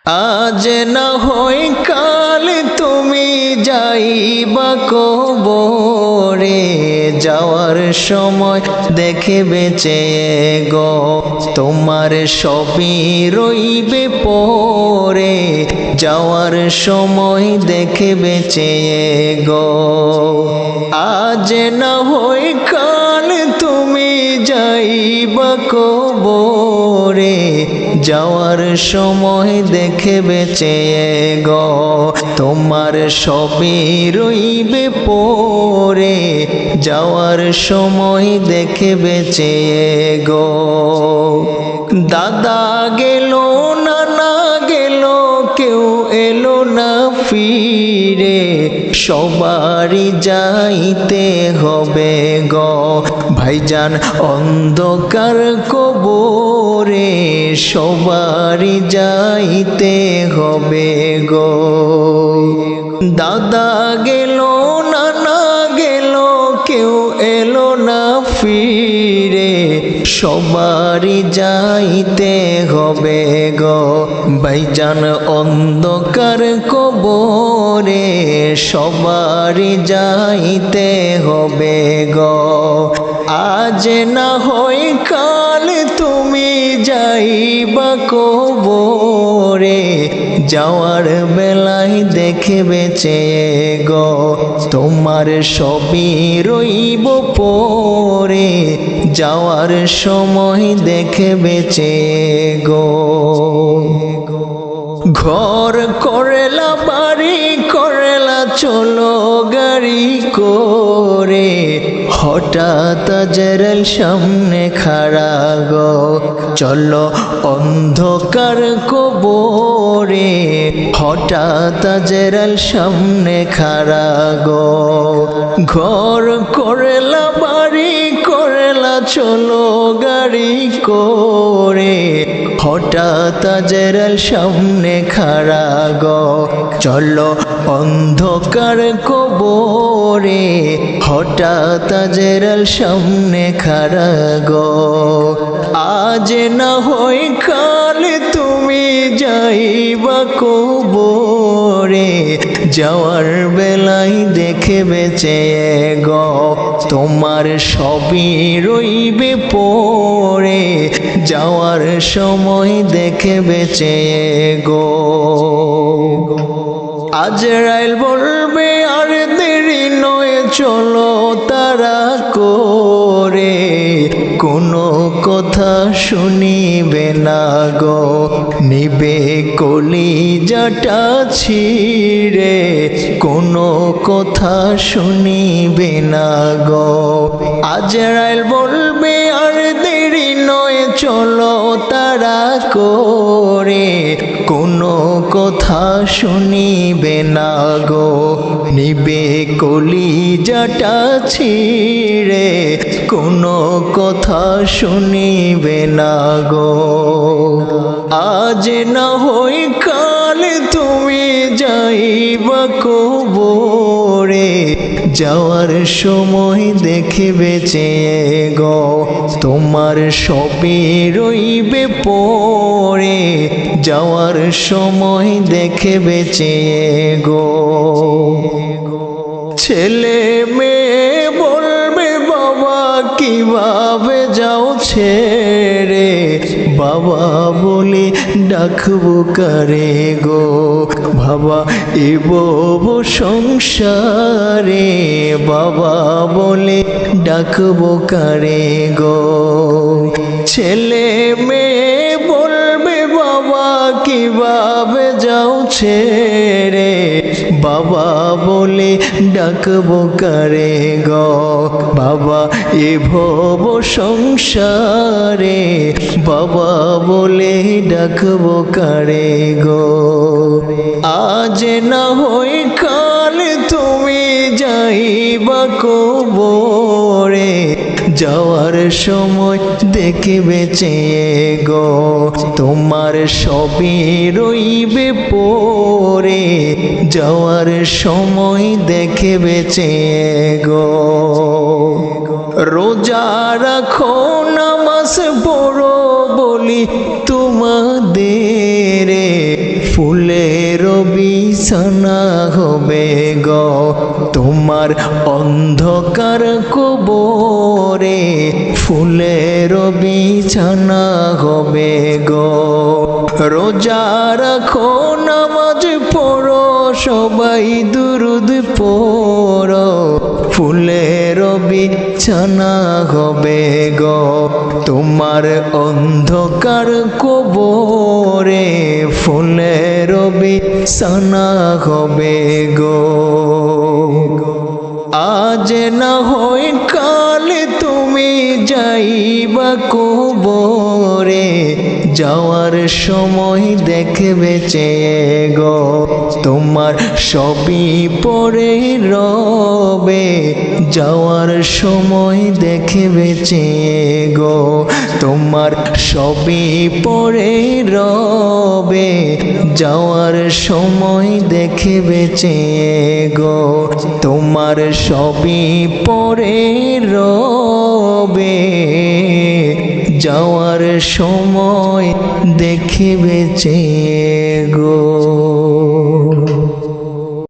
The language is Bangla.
আজ না হয় কাল তুমি যাইবা কবরে, যাওয়ার সময় দেখে বেঁচে গো তোমার সবই রইবে পরে, যাওয়ার সময় দেখে বেঁচে গো। আজ না হয় কাল তুমি যাইবা কবরে, যাওয়ার সময় দেখে বেঁচে গো তোমার সবই রইবে পরে, যাওয়ার সময় দেখে বেঁচে গো। দাদা গেল নানা গেল কেউ এলো না ফিরে, সবারই যাইতে হবে গো ভাইজান অন্ধকার কবরে, সবারই যাইতে হবে গো। দাদা গেল নানা গেল কেউ এলো না ফিরে, সবারই যাইতে হবে গো ভাইজান অন্ধকার কবরে, সবারই যাইতে হবে গো। আজ না হয় কাল তুমি যাইবা কবরে, যাওয়ার বেলায় দেখে বেঁচে গো তোমার সবই রইব পরে, যাওয়ার সময় দেখে বেঁচে গো। ঘর করেলা বাড়ি করেলা চলো গাড়ি করে, হঠাৎ জেরাল সামনে খাড়া গো চলো অন্ধকার কবরে, হঠাৎ জেরাল সামনে খাড়া গো। ঘর করেলা বাড়ি করেলা চলো গাড়ি করে, হঠাৎ জেরাল সামনে খাড়া গো চলো অন্ধকার কবরে, হঠাৎ জেরাল সামনে খাড়া গো। আজ না হয় কাল তুমি যাইবা কবরে, যাওয়ার বেলায় দেখে বেঁচে গো তোমার সবই রইবে পরে, যাওয়ার সময় দেখে বেঁচে গো। আজরাইল বলবে আর দেরি নয় চলো তারা করে, কোনো কথা শুনিবে না গো নিবে কলিজাটা ছিঁড়ে, কোনো কথা শুনিবে না গো। আজরাইল বলবে আর দেরি নয় চলো তারা করে, কোনো কথা শুনিবে না গো নিবে কলিজাটা ছিঁড়ে, কোনো কথা শুনিবে না গো। আজ না হয় কাল তুমি যাইবা কবরে, যাওয়ার সময় দেখে বেঁচে গো তোমার সবই রইবে পরে, যাওয়ার সময় দেখে বেঁচে গো। ছেলে মেয়ে বলবে বাবা কিভাবে যাও ছেড়ে, বাবা বলে ডাকবো কারে গো বাবা এব সংসারে, বাবা বলে ডাকবো কারে গো। ছেলে মেয়ে বলবে বাবা কিভাবে যাও ছেড়ে, বাবা বলে ডাকবো কারে গো বাবা এ ভব সংসারে, বাবা বলে ডাকবো কারে গো। আজ না হয় কাল তুমি যাইবা কবরে, যাওয়ার সময় দেখে বেঁচে গো তোমার সবই রইবে পরে, যাওয়ার সময় দেখে বেঁচে গো। রোজা রাখো নামাজ পড়ো বলি তোমাদের, ফুলের বিছানা হবে গো তোমার অন্ধকার কবরে, ফুলের বিছানা হবে গো। রোজা রাখো নামাজ পড়ো সবাই দুরুদ পড়ো, ফুলের বিছানা হবে গো তোমার অন্ধকার কবরে, ফুলের বিছানা হবে গো। আজ না হয় কাল তুমি যাইবা কবরে, যাওয়ার সময় দেখবে চেয়ে গো তোমার সবই পড়ে রবে, যাওয়ার সময় দেখবে চেয়ে গো তোমার সবই পড়ে রবে, যাওয়ার সময় দেখবে চেয়ে গো তোমার সবই পড়ে রবে, যাওয়ার সময় দেখবে চেয়ে গো।